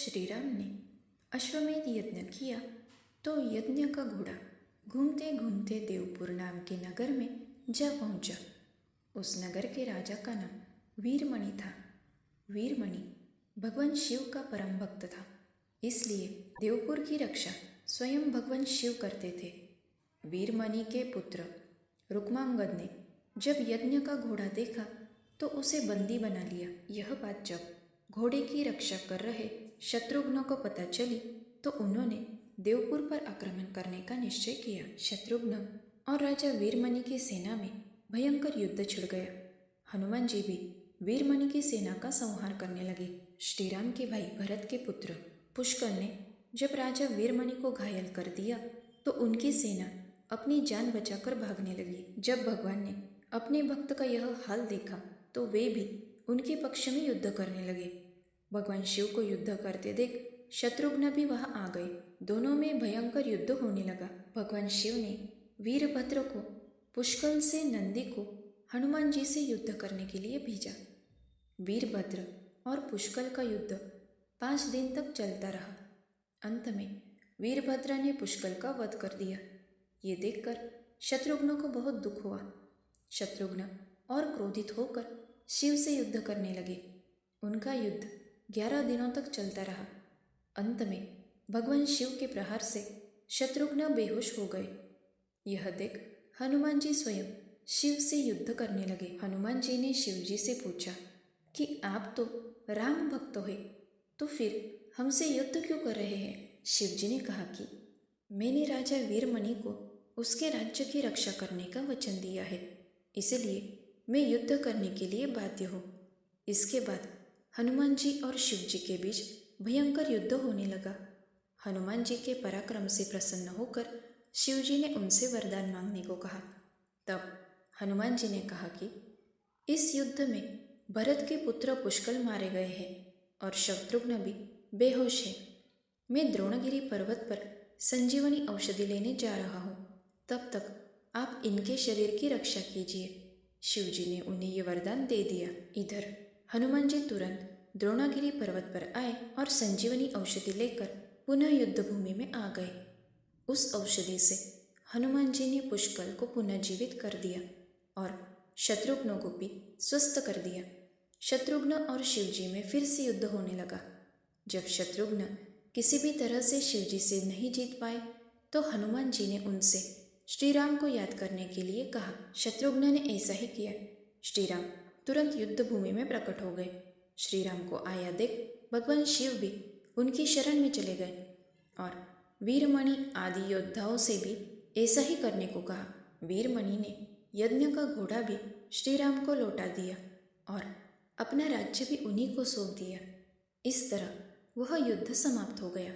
श्री राम ने अश्वमेध यज्ञ किया तो यज्ञ का घोड़ा घूमते घूमते देवपुर नाम के नगर में जा पहुंचा। उस नगर के राजा का नाम वीरमणि था। वीरमणि भगवान शिव का परम भक्त था, इसलिए देवपुर की रक्षा स्वयं भगवान शिव करते थे। वीरमणि के पुत्र रुक्मांगद ने जब यज्ञ का घोड़ा देखा तो उसे बंदी बना लिया। यह बात जब घोड़े की रक्षा कर रहे शत्रुघ्न को पता चली तो उन्होंने देवपुर पर आक्रमण करने का निश्चय किया। शत्रुघ्न और राजा वीरमणि की सेना में भयंकर युद्ध छिड़ गया। हनुमान जी भी वीरमणि की सेना का संहार करने लगे। श्री राम के भाई भरत के पुत्र पुष्कल ने जब राजा वीरमणि को घायल कर दिया तो उनकी सेना अपनी जान बचाकर भागने लगी। जब भगवान ने अपने भक्त का यह हाल देखा तो वे भी उनके पक्ष में युद्ध करने लगे। भगवान शिव को युद्ध करते देख शत्रुघ्न भी वहां आ गए। दोनों में भयंकर युद्ध होने लगा। भगवान शिव ने वीरभद्र को पुष्कल से नंदी को हनुमान जी से युद्ध करने के लिए भेजा। वीरभद्र और पुष्कल का युद्ध 5 दिन तक चलता रहा। अंत में वीरभद्र ने पुष्कल का वध कर दिया। ये देखकर शत्रुघ्न को बहुत दुख हुआ। शत्रुघ्न और क्रोधित होकर शिव से युद्ध करने लगे। उनका युद्ध 11 दिनों तक चलता रहा। अंत में भगवान शिव के प्रहार से शत्रुघ्न बेहोश हो गए। यह देख हनुमान जी स्वयं शिव से युद्ध करने लगे। हनुमान जी ने शिव जी से पूछा कि आप तो राम भक्त हो, तो फिर हमसे युद्ध क्यों कर रहे हैं? शिव जी ने कहा कि मैंने राजा वीरमणि को उसके राज्य की रक्षा करने का वचन दिया है, इसलिए मैं युद्ध करने के लिए बाध्य हूँ। इसके बाद हनुमान जी और शिव जी के बीच भयंकर युद्ध होने लगा। हनुमान जी के पराक्रम से प्रसन्न होकर शिव जी ने उनसे वरदान मांगने को कहा। तब हनुमान जी ने कहा कि इस युद्ध में भरत के पुत्र पुष्कल मारे गए हैं और शत्रुघ्न भी बेहोश है। मैं द्रोणगिरी पर्वत पर संजीवनी औषधि लेने जा रहा हूँ, तब तक आप इनके शरीर की रक्षा कीजिए। शिव जी ने उन्हें ये वरदान दे दिया। इधर हनुमान जी तुरंत द्रोणागिरी पर्वत पर आए और संजीवनी औषधि लेकर पुनः युद्ध भूमि में आ गए। उस औषधि से हनुमान जी ने पुष्कल को पुनः जीवित कर दिया और शत्रुघ्न को भी स्वस्थ कर दिया। शत्रुघ्न और शिव जी में फिर से युद्ध होने लगा। जब शत्रुघ्न किसी भी तरह से शिव जी से नहीं जीत पाए तो हनुमान जी ने उनसे श्री राम को याद करने के लिए कहा। शत्रुघ्न ने ऐसा ही किया। श्री राम तुरंत युद्ध भूमि में प्रकट हो गए। श्री राम को आया देख भगवान शिव भी उनकी शरण में चले गए और वीरमणि आदि योद्धाओं से भी ऐसा ही करने को कहा। वीरमणि ने यज्ञ का घोड़ा भी श्री राम को लौटा दिया और अपना राज्य भी उन्हीं को सौंप दिया। इस तरह वह युद्ध समाप्त हो गया।